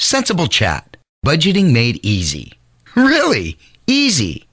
Sensible Chat. Budgeting made easy. Really easy.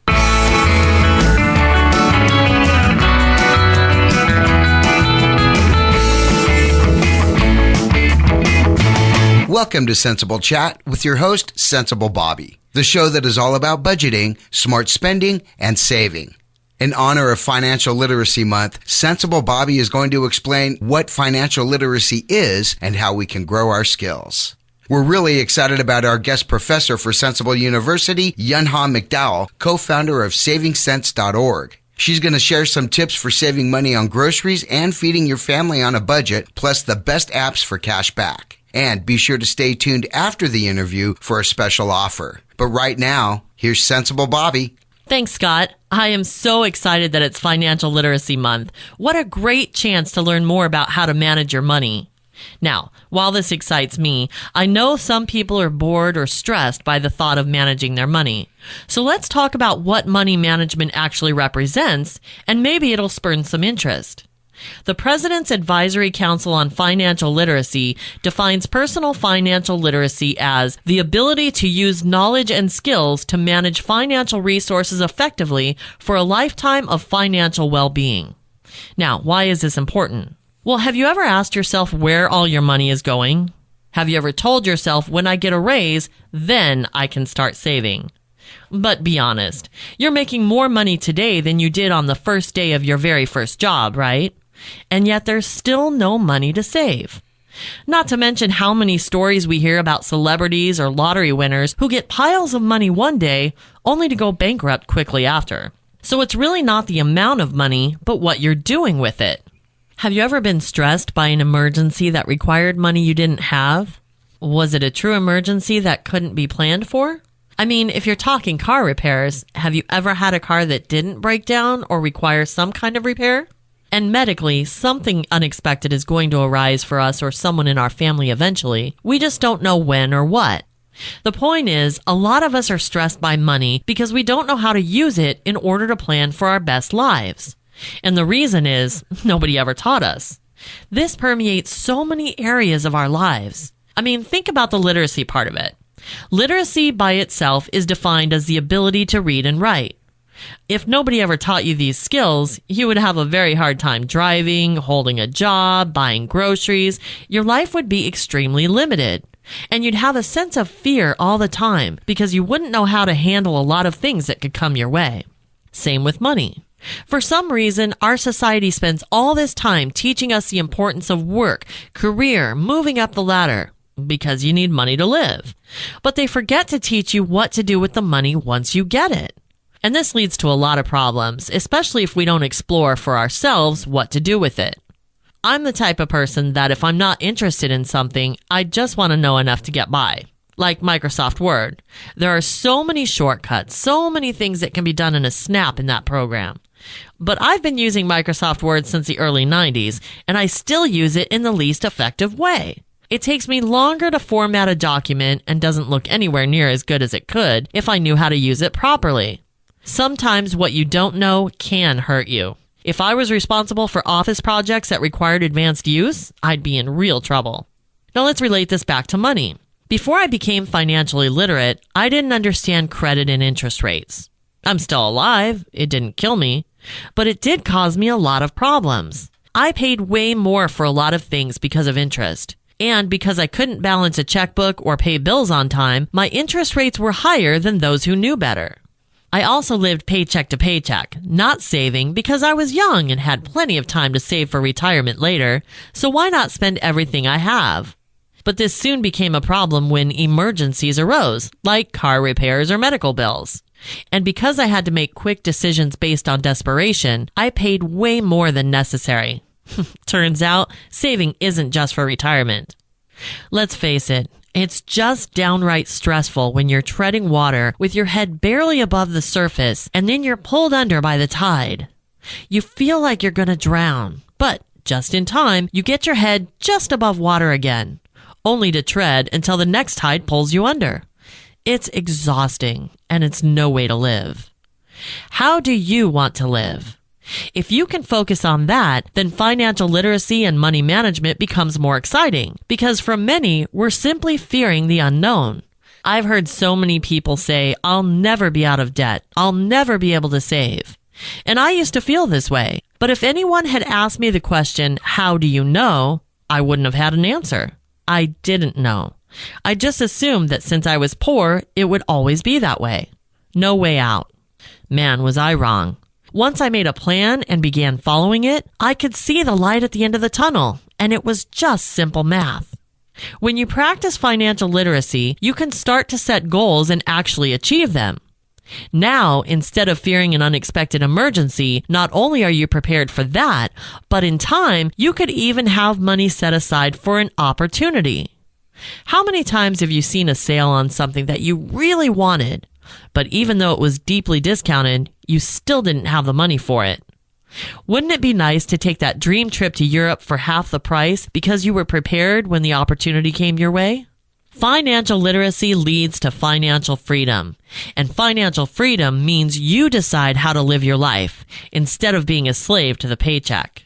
Welcome to Sensible Chat with your host, Sensible Bobby, the show that is all about budgeting, smart spending, and saving. In honor of Financial Literacy Month, Sensible Bobby is going to explain what financial literacy is and how we can grow our skills. We're really excited about our guest professor for Sensible University, Yunhwa McDowell, co-founder of SavingSense.org. She's going to share some tips for saving money on groceries and feeding your family on a budget, plus the best apps for cash back. And be sure to stay tuned after the interview for a special offer. But right now, here's Sensible Bobby. Thanks, Scott. I am so excited that it's Financial Literacy Month. What a great chance to learn more about how to manage your money. Now, while this excites me, I know some people are bored or stressed by the thought of managing their money. So let's talk about what money management actually represents, and maybe it'll spur some interest. The President's Advisory Council on Financial Literacy defines personal financial literacy as the ability to use knowledge and skills to manage financial resources effectively for a lifetime of financial well-being. Now, why is this important? Well, have you ever asked yourself where all your money is going? Have you ever told yourself, when I get a raise, then I can start saving? But be honest, you're making more money today than you did on the first day of your very first job, right? And yet there's still no money to save. Not to mention how many stories we hear about celebrities or lottery winners who get piles of money one day only to go bankrupt quickly after. So it's really not the amount of money, but what you're doing with it. Have you ever been stressed by an emergency that required money you didn't have? Was it a true emergency that couldn't be planned for? I mean, if you're talking car repairs, have you ever had a car that didn't break down or require some kind of repair? And medically, something unexpected is going to arise for us or someone in our family eventually. We just don't know when or what. The point is, a lot of us are stressed by money because we don't know how to use it in order to plan for our best lives. And the reason is, nobody ever taught us. This permeates so many areas of our lives. I mean, think about the literacy part of it. Literacy by itself is defined as the ability to read and write. If nobody ever taught you these skills, you would have a very hard time driving, holding a job, buying groceries. Your life would be extremely limited. And you'd have a sense of fear all the time because you wouldn't know how to handle a lot of things that could come your way. Same with money. For some reason, our society spends all this time teaching us the importance of work, career, moving up the ladder, because you need money to live. But they forget to teach you what to do with the money once you get it. And this leads to a lot of problems, especially if we don't explore for ourselves what to do with it. I'm the type of person that if I'm not interested in something, I just want to know enough to get by. Like Microsoft Word. There are so many shortcuts, so many things that can be done in a snap in that program. But I've been using Microsoft Word since the early 90s, and I still use it in the least effective way. It takes me longer to format a document and doesn't look anywhere near as good as it could if I knew how to use it properly. Sometimes what you don't know can hurt you. If I was responsible for office projects that required advanced use, I'd be in real trouble. Now let's relate this back to money. Before I became financially literate, I didn't understand credit and interest rates. I'm still alive. It didn't kill me, but it did cause me a lot of problems. I paid way more for a lot of things because of interest. And because I couldn't balance a checkbook or pay bills on time, my interest rates were higher than those who knew better. I also lived paycheck to paycheck, not saving because I was young and had plenty of time to save for retirement later, so why not spend everything I have? But this soon became a problem when emergencies arose, like car repairs or medical bills. And because I had to make quick decisions based on desperation, I paid way more than necessary. Turns out, saving isn't just for retirement. Let's face it, it's just downright stressful when you're treading water with your head barely above the surface and then you're pulled under by the tide. You feel like you're going to drown, but just in time, you get your head just above water again, only to tread until the next tide pulls you under. It's exhausting, and it's no way to live. How do you want to live? If you can focus on that, then financial literacy and money management becomes more exciting because for many, we're simply fearing the unknown. I've heard so many people say, I'll never be out of debt. I'll never be able to save. And I used to feel this way. But if anyone had asked me the question, how do you know? I wouldn't have had an answer. I didn't know. I just assumed that since I was poor, it would always be that way. No way out. Man, was I wrong. Once I made a plan and began following it, I could see the light at the end of the tunnel, and it was just simple math. When you practice financial literacy, you can start to set goals and actually achieve them. Now, instead of fearing an unexpected emergency, not only are you prepared for that, but in time, you could even have money set aside for an opportunity. How many times have you seen a sale on something that you really wanted, but even though it was deeply discounted, you still didn't have the money for it? Wouldn't it be nice to take that dream trip to Europe for half the price because you were prepared when the opportunity came your way? Financial literacy leads to financial freedom, and financial freedom means you decide how to live your life instead of being a slave to the paycheck.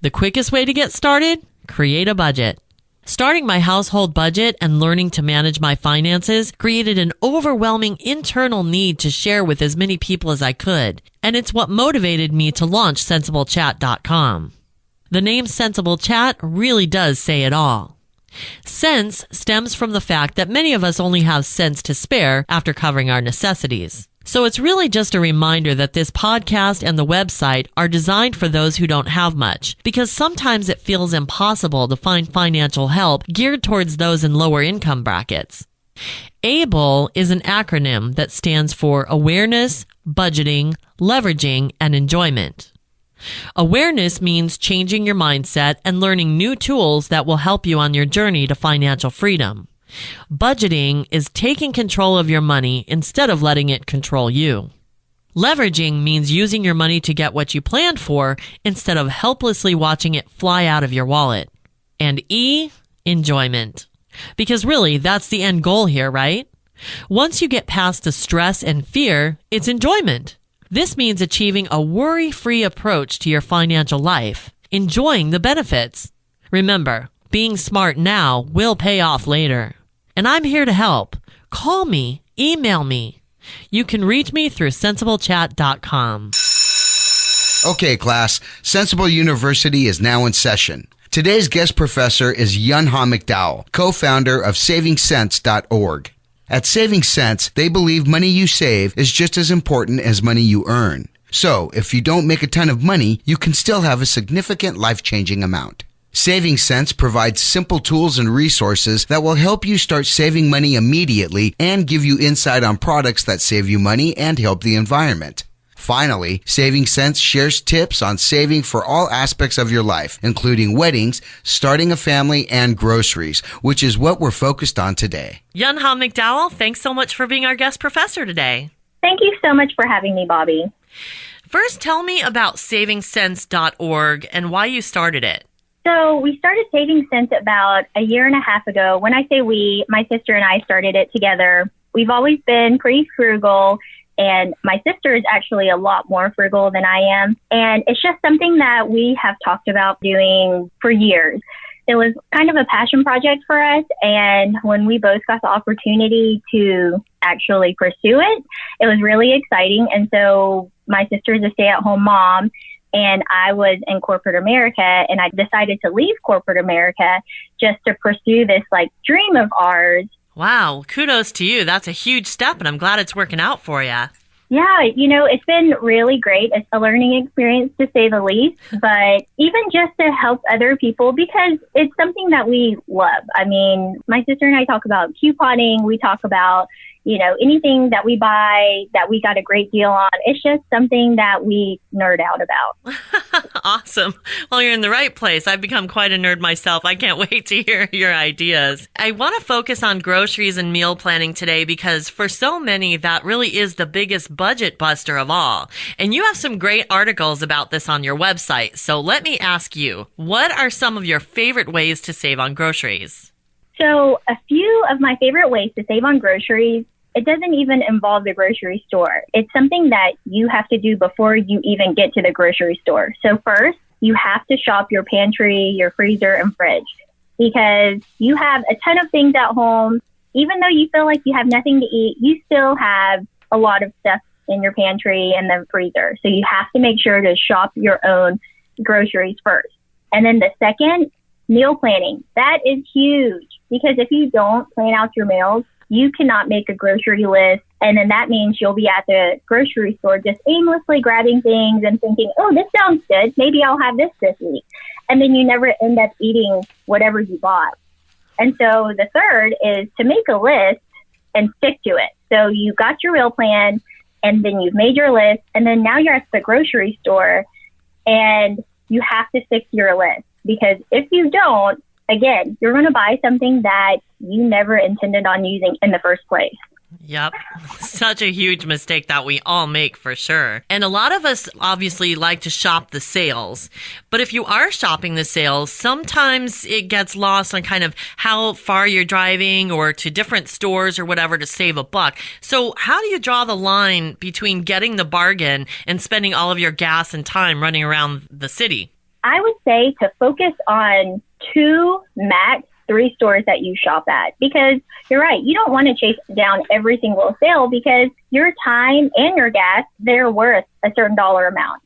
The quickest way to get started? Create a budget. Starting my household budget and learning to manage my finances created an overwhelming internal need to share with as many people as I could, and it's what motivated me to launch SensibleChat.com. The name Sensible Chat really does say it all. Sense stems from the fact that many of us only have cents to spare after covering our necessities. So it's really just a reminder that this podcast and the website are designed for those who don't have much, because sometimes it feels impossible to find financial help geared towards those in lower income brackets. ABLE is an acronym that stands for Awareness, Budgeting, Leveraging, and Enjoyment. Awareness means changing your mindset and learning new tools that will help you on your journey to financial freedom. Budgeting is taking control of your money instead of letting it control you. Leveraging means using your money to get what you planned for instead of helplessly watching it fly out of your wallet. And E, enjoyment. Because really, that's the end goal here, right? Once you get past the stress and fear, it's enjoyment. This means achieving a worry-free approach to your financial life, enjoying the benefits. Remember, being smart now will pay off later. And I'm here to help. Call me, email me. You can reach me through SensibleChat.com. Okay, class, Sensible University is now in session. Today's guest professor is Yunhwa McDowell, co-founder of SavingSense.org. At Saving Sense, they believe money you save is just as important as money you earn. So, if you don't make a ton of money, you can still have a significant life-changing amount. Saving Sense provides simple tools and resources that will help you start saving money immediately and give you insight on products that save you money and help the environment. Finally, Saving Sense shares tips on saving for all aspects of your life, including weddings, starting a family, and groceries, which is what we're focused on today. Yunhwa McDowell, thanks so much for being our guest professor today. Thank you so much for having me, Bobby. First, tell me about SavingSense.org and why you started it. So we started Saving Sense about a year and a half ago. When I say we, my sister and I started it together. We've always been pretty frugal, and my sister is actually a lot more frugal than I am. And it's just something that we have talked about doing for years. It was kind of a passion project for us. And when we both got the opportunity to actually pursue it, it was really exciting. And so my sister is a stay-at-home mom, and I was in corporate America, and I decided to leave corporate America just to pursue this dream of ours. Wow, kudos to you. That's a huge step, and I'm glad it's working out for you. Yeah, it's been really great. It's a learning experience, to say the least, but even just to help other people, because it's something that we love. I mean, my sister and I talk about couponing. We talk about, anything that we buy that we got a great deal on. It's just something that we nerd out about. Awesome. Well, you're in the right place. I've become quite a nerd myself. I can't wait to hear your ideas. I want to focus on groceries and meal planning today because for so many, that really is the biggest budget buster of all. And you have some great articles about this on your website. So let me ask you, what are some of your favorite ways to save on groceries? So a few of my favorite ways to save on groceries it doesn't even involve the grocery store. It's something that you have to do before you even get to the grocery store. So first, you have to shop your pantry, your freezer, and fridge, because you have a ton of things at home. Even though you feel like you have nothing to eat, you still have a lot of stuff in your pantry and the freezer. So you have to make sure to shop your own groceries first. And then the second, meal planning. That is huge, because if you don't plan out your meals, you cannot make a grocery list. And then that means you'll be at the grocery store just aimlessly grabbing things and thinking, oh, this sounds good. Maybe I'll have this week. And then you never end up eating whatever you bought. And so the third is to make a list and stick to it. So you got your meal plan, and then you've made your list, and then now you're at the grocery store and you have to stick to your list, because if you don't, again, you're going to buy something that you never intended on using in the first place. Yep. Such a huge mistake that we all make, for sure. And a lot of us obviously like to shop the sales. But if you are shopping the sales, sometimes it gets lost on kind of how far you're driving or to different stores or whatever to save a buck. So how do you draw the line between getting the bargain and spending all of your gas and time running around the city? I would say to focus on 2 max 3 stores that you shop at, because you're right. You don't want to chase down every single sale, because your time and your gas, they're worth a certain dollar amount.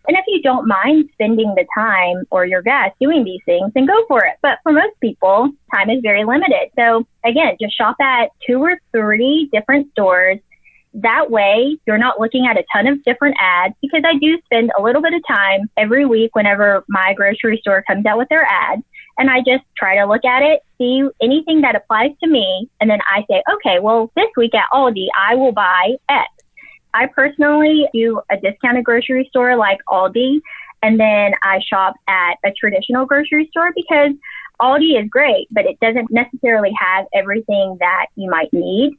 And if you don't mind spending the time or your gas doing these things, then go for it. But for most people, time is very limited. So again, just shop at 2 or 3 different stores. That way, you're not looking at a ton of different ads, because I do spend a little bit of time every week whenever my grocery store comes out with their ads. And I just try to look at it, see anything that applies to me. And then I say, okay, well, this week at Aldi, I will buy X. I personally do a discounted grocery store like Aldi. And then I shop at a traditional grocery store, because Aldi is great, but it doesn't necessarily have everything that you might need.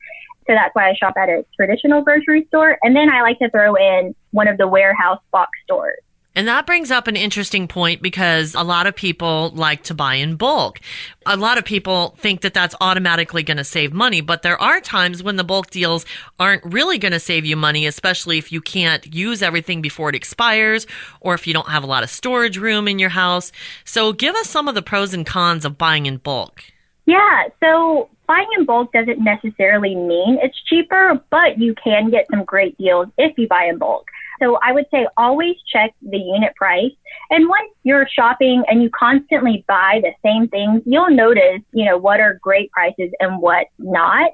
So that's why I shop at a traditional grocery store. And then I like to throw in one of the warehouse box stores. And that brings up an interesting point, because a lot of people like to buy in bulk. A lot of people think that that's automatically going to save money, but there are times when the bulk deals aren't really going to save you money, especially if you can't use everything before it expires, or if you don't have a lot of storage room in your house. So give us some of the pros and cons of buying in bulk. Yeah, so buying in bulk doesn't necessarily mean it's cheaper, but you can get some great deals if you buy in bulk. So I would say always check the unit price. And once you're shopping and you constantly buy the same things, you'll notice, what are great prices and what not.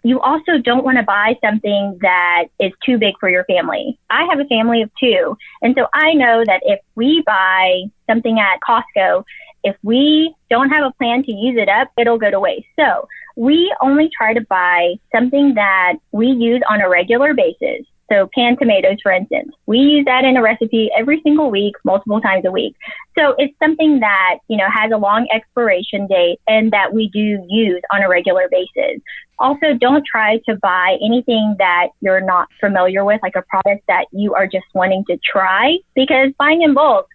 You also don't want to buy something that is too big for your family. I have a family of 2. And so I know that if we buy something at Costco, if we don't have a plan to use it up, it'll go to waste. So we only try to buy something that we use on a regular basis. So canned tomatoes, for instance, we use that in a recipe every single week, multiple times a week. So it's something that, has a long expiration date and that we do use on a regular basis. Also, don't try to buy anything that you're not familiar with, like a product that you are just wanting to try, because buying in bulk,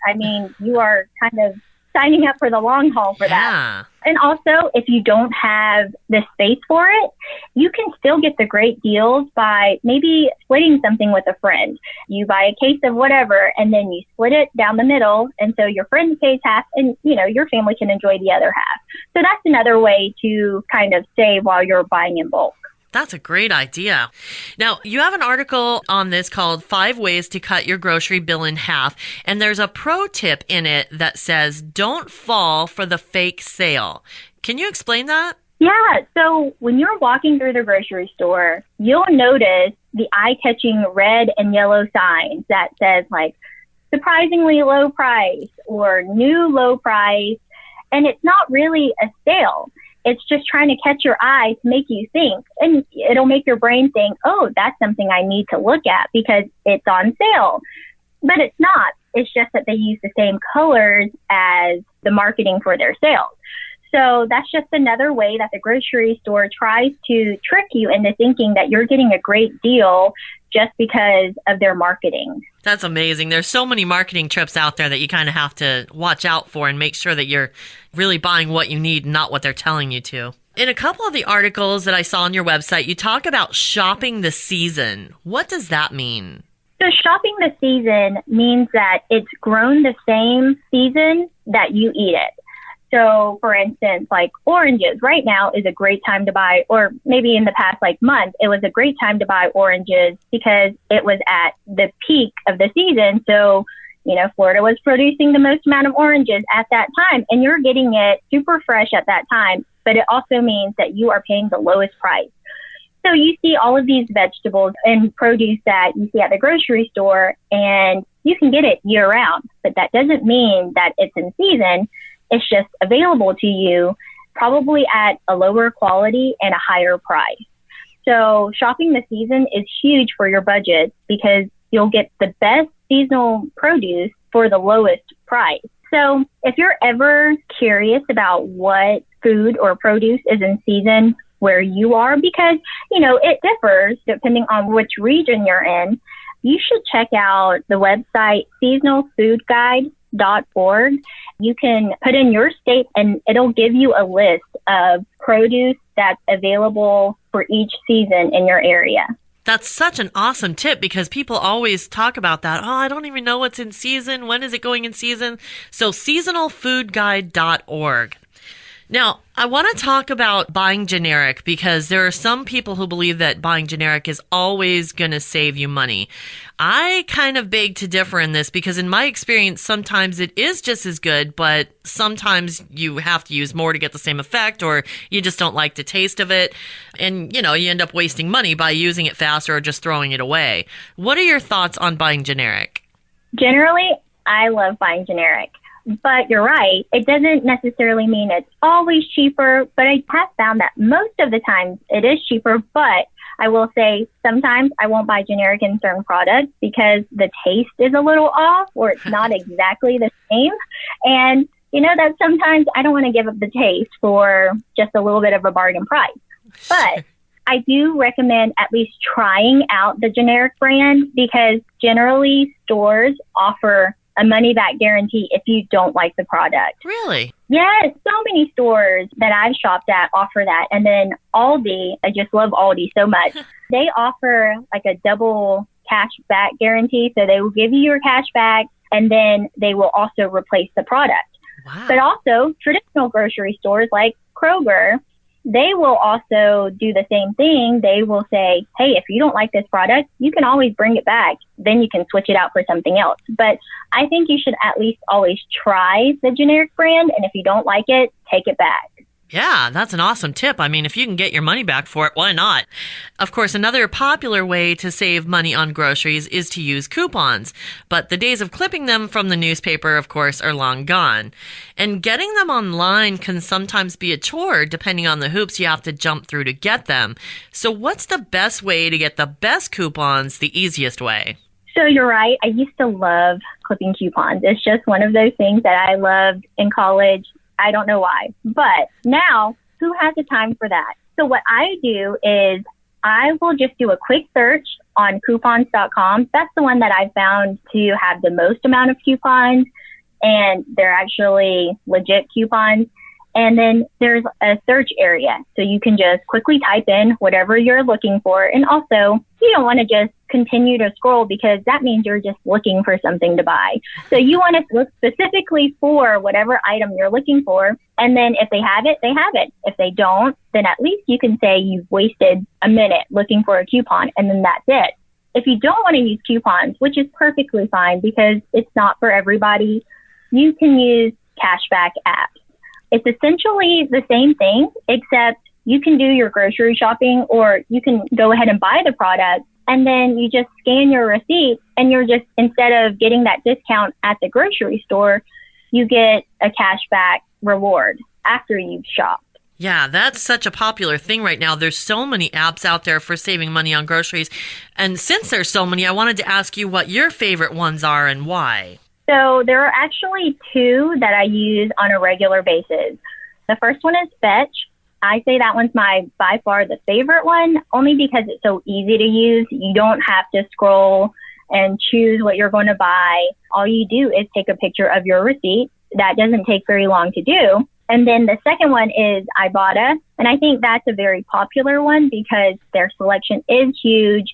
you are kind of signing up for the long haul for that. And also, if you don't have the space for it, you can still get the great deals by maybe splitting something with a friend. You buy a case of whatever, and then you split it down the middle. And so your friend pays half, and, your family can enjoy the other half. So that's another way to kind of save while you're buying in bulk. That's a great idea. Now, you have an article on this called 5 Ways to Cut Your Grocery Bill in Half. And there's a pro tip in it that says, don't fall for the fake sale. Can you explain that? Yeah. So when you're walking through the grocery store, you'll notice the eye-catching red and yellow signs that says like surprisingly low price or new low price. And it's not really a sale. It's just trying to catch your eye to make you think, and it'll make your brain think, oh, that's something I need to look at because it's on sale. But it's not. It's just that they use the same colors as the marketing for their sales. So that's just another way that the grocery store tries to trick you into thinking that you're getting a great deal just because of their marketing. That's amazing. There's so many marketing trips out there that you kind of have to watch out for and make sure that you're really buying what you need, not what they're telling you to. In a couple of the articles that I saw on your website, you talk about shopping the season. What does that mean? So shopping the season means that it's grown the same season that you eat it. So for instance, like oranges right now is a great time to buy, or maybe in the past like month, it was a great time to buy oranges because it was at the peak of the season. So, Florida was producing the most amount of oranges at that time, and you're getting it super fresh at that time. But it also means that you are paying the lowest price. So you see all of these vegetables and produce that you see at the grocery store, and you can get it year round, but that doesn't mean that it's in season. It's just available to you, probably at a lower quality and a higher price. So shopping the season is huge for your budget because you'll get the best seasonal produce for the lowest price. So if you're ever curious about what food or produce is in season where you are, because, it differs depending on which region you're in, you should check out the website seasonalfoodguide.org. You can put in your state and it'll give you a list of produce that's available for each season in your area. That's such an awesome tip because people always talk about that. Oh, I don't even know what's in season. When is it going in season? So seasonalfoodguide.org. Now, I want to talk about buying generic because there are some people who believe that buying generic is always going to save you money. I kind of beg to differ in this because in my experience, sometimes it is just as good, but sometimes you have to use more to get the same effect or you just don't like the taste of it. And, you end up wasting money by using it faster or just throwing it away. What are your thoughts on buying generic? Generally, I love buying generic. But you're right. It doesn't necessarily mean it's always cheaper, but I have found that most of the time it is cheaper. But I will say sometimes I won't buy generic in certain products because the taste is a little off or it's not exactly the same. And that sometimes I don't want to give up the taste for just a little bit of a bargain price. But I do recommend at least trying out the generic brand because generally stores offer a money-back guarantee if you don't like the product. Really? Yes, so many stores that I've shopped at offer that. And then Aldi, I just love Aldi so much. They offer like a double cash back guarantee. So they will give you your cash back and then they will also replace the product. Wow. But also traditional grocery stores like Kroger, they will also do the same thing. They will say, hey, if you don't like this product, you can always bring it back. Then you can switch it out for something else. But I think you should at least always try the generic brand. And if you don't like it, take it back. Yeah, that's an awesome tip. I mean, if you can get your money back for it, why not? Of course, another popular way to save money on groceries is to use coupons. But the days of clipping them from the newspaper, of course, are long gone. And getting them online can sometimes be a chore, depending on the hoops you have to jump through to get them. So what's the best way to get the best coupons the easiest way? So you're right. I used to love clipping coupons. It's just one of those things that I loved in college. I don't know why. But now, who has the time for that? So what I do is I will just do a quick search on coupons.com. That's the one that I found to have the most amount of coupons, and they're actually legit coupons. And then there's a search area. So you can just quickly type in whatever you're looking for. And also, you don't want to just continue to scroll because that means you're just looking for something to buy. So you want to look specifically for whatever item you're looking for. And then if they have it, they have it. If they don't, then at least you can say you've wasted a minute looking for a coupon and then that's it. If you don't want to use coupons, which is perfectly fine because it's not for everybody, you can use cashback apps. It's essentially the same thing, except you can do your grocery shopping or you can go ahead and buy the product and then you just scan your receipt and you're just, instead of getting that discount at the grocery store, you get a cashback reward after you've shopped. Yeah, that's such a popular thing right now. There's so many apps out there for saving money on groceries. And since there's so many, I wanted to ask you what your favorite ones are and why. So there are actually two that I use on a regular basis. The first one is Fetch. I say that one's by far the favorite one, only because it's so easy to use. You don't have to scroll and choose what you're going to buy. All you do is take a picture of your receipt. That doesn't take very long to do. And then the second one is Ibotta. And I think that's a very popular one because their selection is huge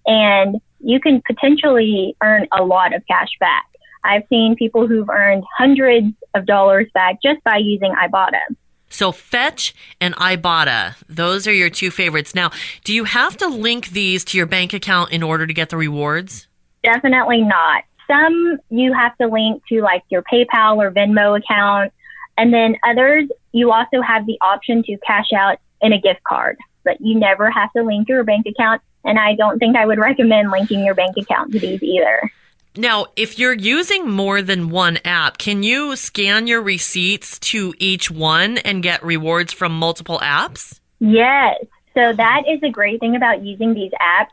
and you can potentially earn a lot of cash back. I've seen people who've earned hundreds of dollars back just by using Ibotta. So Fetch and Ibotta, those are your two favorites. Now, do you have to link these to your bank account in order to get the rewards? Definitely not. Some you have to link to like your PayPal or Venmo account. And then others, you also have the option to cash out in a gift card, but you never have to link your bank account. And I don't think I would recommend linking your bank account to these either. Now, if you're using more than one app, can you scan your receipts to each one and get rewards from multiple apps? Yes. So that is a great thing about using these apps.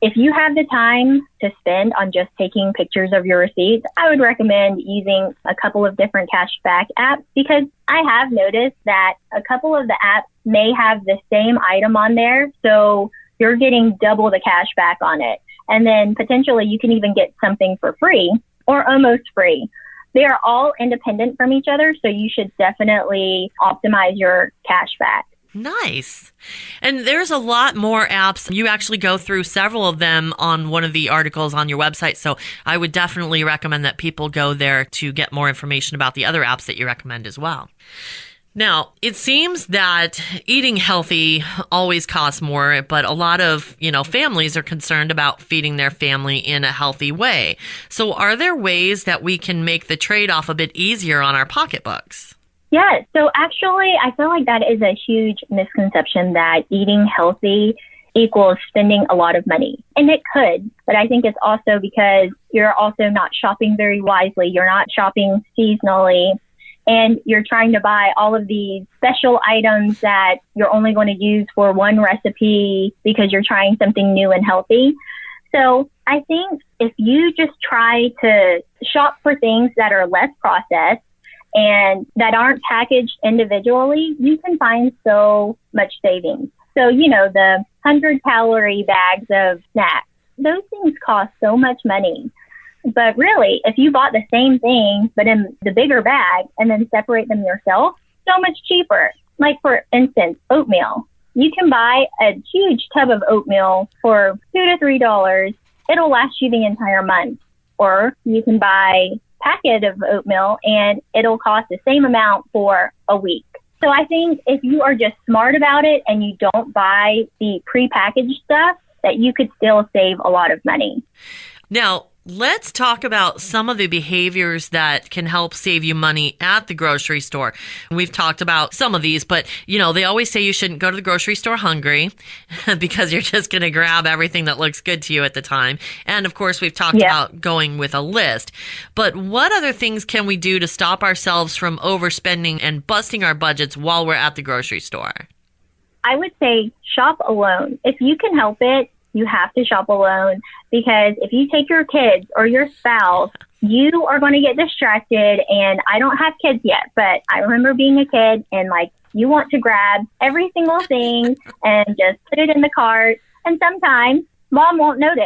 If you have the time to spend on just taking pictures of your receipts, I would recommend using a couple of different cashback apps because I have noticed that a couple of the apps may have the same item on there. So you're getting double the cash back on it. And then potentially you can even get something for free or almost free. They are all independent from each other. So you should definitely optimize your cash back. Nice. And there's a lot more apps. You actually go through several of them on one of the articles on your website. So I would definitely recommend that people go there to get more information about the other apps that you recommend as well. Now, it seems that eating healthy always costs more, but a lot of, families are concerned about feeding their family in a healthy way. So are there ways that we can make the trade-off a bit easier on our pocketbooks? Yeah, so actually, I feel like that is a huge misconception that eating healthy equals spending a lot of money. And it could, but I think it's also because you're also not shopping very wisely. You're not shopping seasonally, and you're trying to buy all of these special items that you're only going to use for one recipe because you're trying something new and healthy. So I think if you just try to shop for things that are less processed, and that aren't packaged individually, you can find so much savings. So, the 100-calorie bags of snacks, those things cost so much money. But really, if you bought the same thing, but in the bigger bag and then separate them yourself, so much cheaper. Like, for instance, oatmeal. You can buy a huge tub of oatmeal for $2 to $3. It'll last you the entire month. Or you can buy packet of oatmeal and it'll cost the same amount for a week. So I think if you are just smart about it and you don't buy the prepackaged stuff, that you could still save a lot of money. Now, let's talk about some of the behaviors that can help save you money at the grocery store. We've talked about some of these, but they always say you shouldn't go to the grocery store hungry because you're just going to grab everything that looks good to you at the time. And of course, we've talked about going with a list. But what other things can we do to stop ourselves from overspending and busting our budgets while we're at the grocery store? I would say shop alone. If you can help it, you have to shop alone, because if you take your kids or your spouse, you are going to get distracted. And I don't have kids yet, but I remember being a kid and you want to grab every single thing and just put it in the cart. And sometimes mom won't notice.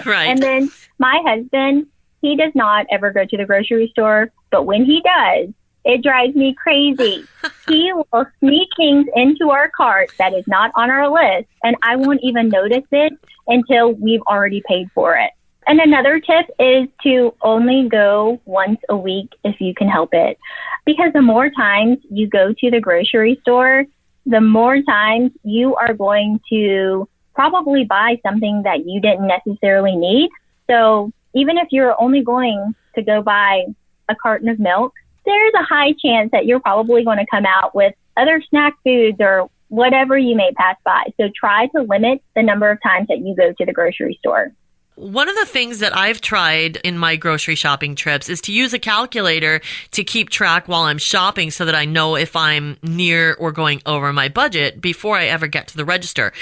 Right. And then my husband, he does not ever go to the grocery store, but when he does, it drives me crazy. He will sneak things into our cart that is not on our list, and I won't even notice it until we've already paid for it. And another tip is to only go once a week if you can help it. Because the more times you go to the grocery store, the more times you are going to probably buy something that you didn't necessarily need. So even if you're only going to go buy a carton of milk, there's a high chance that you're probably going to come out with other snack foods or whatever you may pass by. So try to limit the number of times that you go to the grocery store. One of the things that I've tried in my grocery shopping trips is to use a calculator to keep track while I'm shopping so that I know if I'm near or going over my budget before I ever get to the register.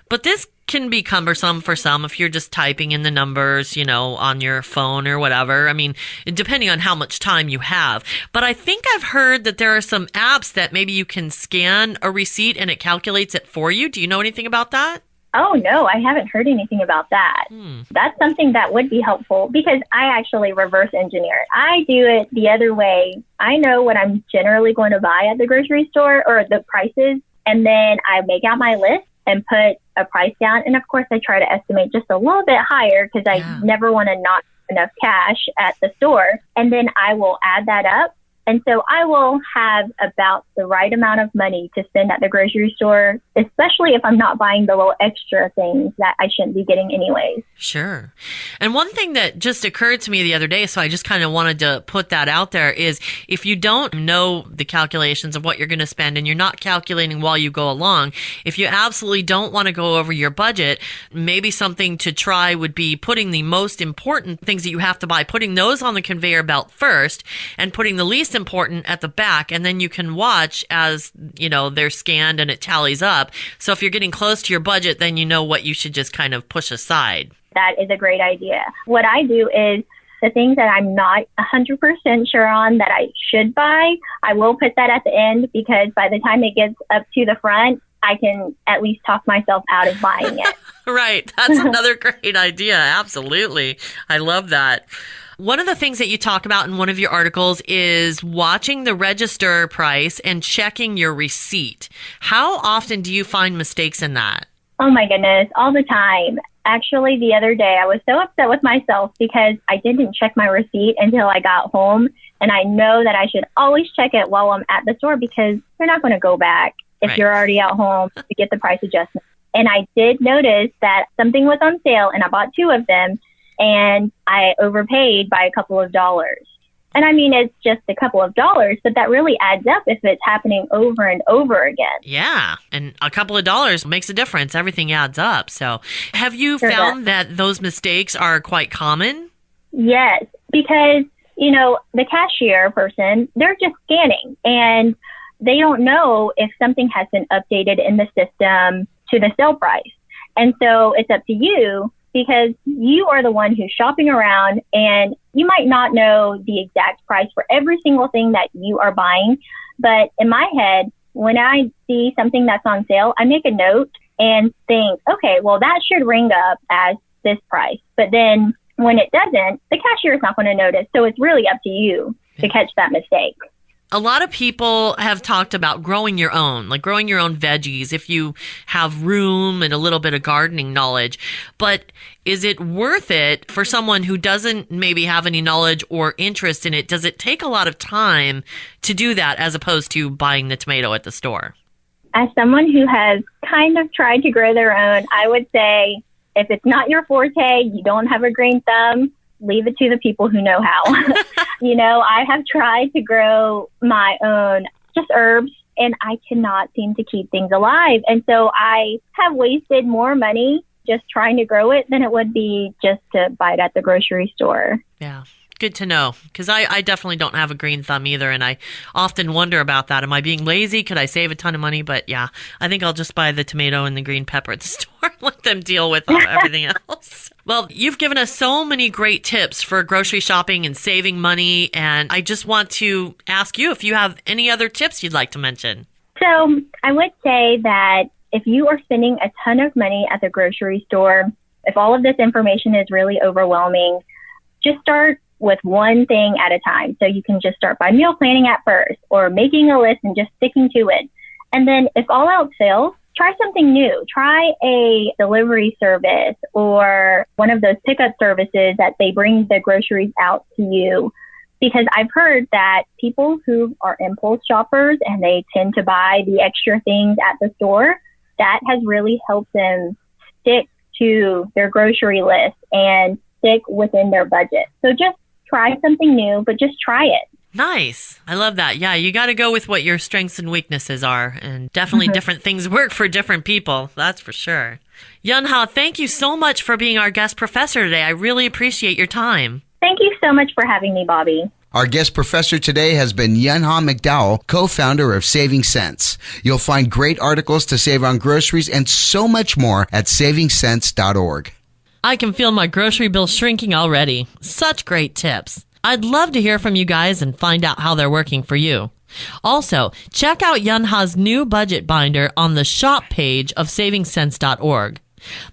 But this can be cumbersome for some if you're just typing in the numbers, on your phone or whatever. I mean, depending on how much time you have. But I think I've heard that there are some apps that maybe you can scan a receipt and it calculates it for you. Do you know anything about that? Oh, no, I haven't heard anything about that. That's something that would be helpful because I actually reverse engineer. I do it the other way. I know what I'm generally going to buy at the grocery store or the prices, and then I make out my list and put a price down. And of course, I try to estimate just a little bit higher because I never want to not have enough cash at the store. And then I will add that up. And so I will have about the right amount of money to spend at the grocery store, especially if I'm not buying the little extra things that I shouldn't be getting anyways. Sure. And one thing that just occurred to me the other day, so I just kind of wanted to put that out there, is if you don't know the calculations of what you're going to spend and you're not calculating while you go along, if you absolutely don't want to go over your budget, maybe something to try would be putting the most important things that you have to buy, putting those on the conveyor belt first and putting the least important at the back, and then you can watch as, you know, they're scanned and it tallies up. So if you're getting close to your budget, then you know what you should just kind of push aside. That is a great idea. What I do is the things that I'm not 100% sure on that I should buy, I will put that at the end because by the time it gets up to the front, I can at least talk myself out of buying it. Right. That's another great idea. Absolutely. I love that. One of the things that you talk about in one of your articles is watching the register price and checking your receipt. How often do you find mistakes in that? Oh my goodness, all the time. Actually, the other day I was so upset with myself because I didn't check my receipt until I got home. And I know that I should always check it while I'm at the store because you're not going to go back if you're already at home to get the price adjustment. And I did notice that something was on sale and I bought 2 of them. And I overpaid by a couple of dollars. And I mean, it's just a couple of dollars, but that really adds up if it's happening over and over again. Yeah. And a couple of dollars makes a difference. Everything adds up. So have you found that those mistakes are quite common? Yes, because, you know, the cashier person, they're just scanning and they don't know if something has been updated in the system to the sale price. And so it's up to you because you are the one who's shopping around and you might not know the exact price for every single thing that you are buying. But in my head, when I see something that's on sale, I make a note and think, okay, well, that should ring up as this price. But then when it doesn't, the cashier is not going to notice. So it's really up to you to catch that mistake. A lot of people have talked about growing your own, like growing your own veggies if you have room and a little bit of gardening knowledge. But is it worth it for someone who doesn't maybe have any knowledge or interest in it? Does it take a lot of time to do that as opposed to buying the tomato at the store? As someone who has kind of tried to grow their own, I would say if it's not your forte, you don't have a green thumb, leave it to the people who know how. You know, I have tried to grow my own just herbs and I cannot seem to keep things alive. And so I have wasted more money just trying to grow it than it would be just to buy it at the grocery store. Yeah. Good to know, because I definitely don't have a green thumb either, and I often wonder about that. Am I being lazy? Could I save a ton of money? But yeah, I think I'll just buy the tomato and the green pepper at the store and let them deal with everything else. Well, you've given us so many great tips for grocery shopping and saving money, and I just want to ask you if you have any other tips you'd like to mention. So I would say that if you are spending a ton of money at the grocery store, if all of this information is really overwhelming, just start with one thing at a time. So you can just start by meal planning at first or making a list and just sticking to it. And then if all else fails, try something new. Try a delivery service or one of those pickup services that they bring the groceries out to you. Because I've heard that people who are impulse shoppers and they tend to buy the extra things at the store, that has really helped them stick to their grocery list and stick within their budget. So just try something new, but just try it. Nice. I love that. Yeah, you got to go with what your strengths and weaknesses are. And definitely different things work for different people. That's for sure. Yunhwa, thank you so much for being our guest professor today. I really appreciate your time. Thank you so much for having me, Bobby. Our guest professor today has been Yunhwa McDowell, co-founder of Saving Sense. You'll find great articles to save on groceries and so much more at savingsense.org. I can feel my grocery bill shrinking already. Such great tips. I'd love to hear from you guys and find out how they're working for you. Also, check out Yunhwa's new budget binder on the shop page of savingsense.org.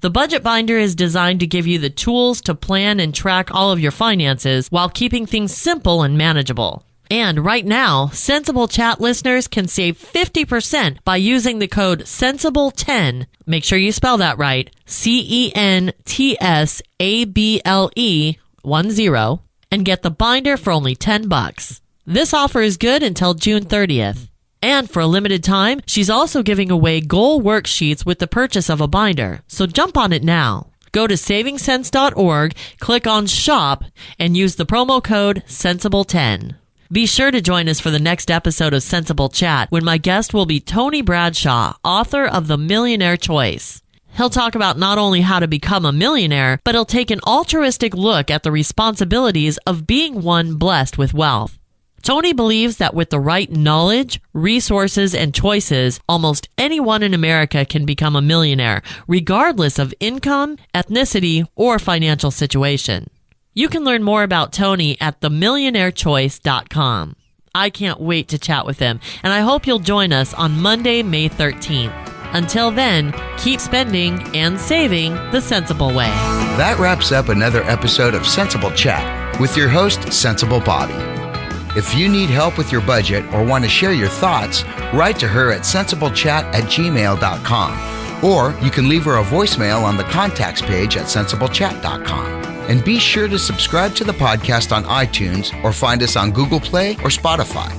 The Budget Binder is designed to give you the tools to plan and track all of your finances while keeping things simple and manageable. And right now, Sensible Chat listeners can save 50% by using the code SENSIBLE10. Make sure you spell that right. CENTSABLE10 and get the binder for only $10. This offer is good until June 30th. And for a limited time, she's also giving away goal worksheets with the purchase of a binder. So jump on it now. Go to savingsense.org, click on shop, and use the promo code SENSIBLE10. Be sure to join us for the next episode of Sensible Chat when my guest will be Tony Bradshaw, author of The Millionaire Choice. He'll talk about not only how to become a millionaire, but he'll take an altruistic look at the responsibilities of being one blessed with wealth. Tony believes that with the right knowledge, resources, and choices, almost anyone in America can become a millionaire, regardless of income, ethnicity, or financial situation. You can learn more about Tony at themillionairechoice.com. I can't wait to chat with him, and I hope you'll join us on Monday, May 13th. Until then, keep spending and saving the sensible way. That wraps up another episode of Sensible Chat with your host, Sensible Bobby. If you need help with your budget or want to share your thoughts, write to her at sensiblechat@gmail.com. Or you can leave her a voicemail on the contacts page at sensiblechat.com. And be sure to subscribe to the podcast on iTunes or find us on Google Play or Spotify.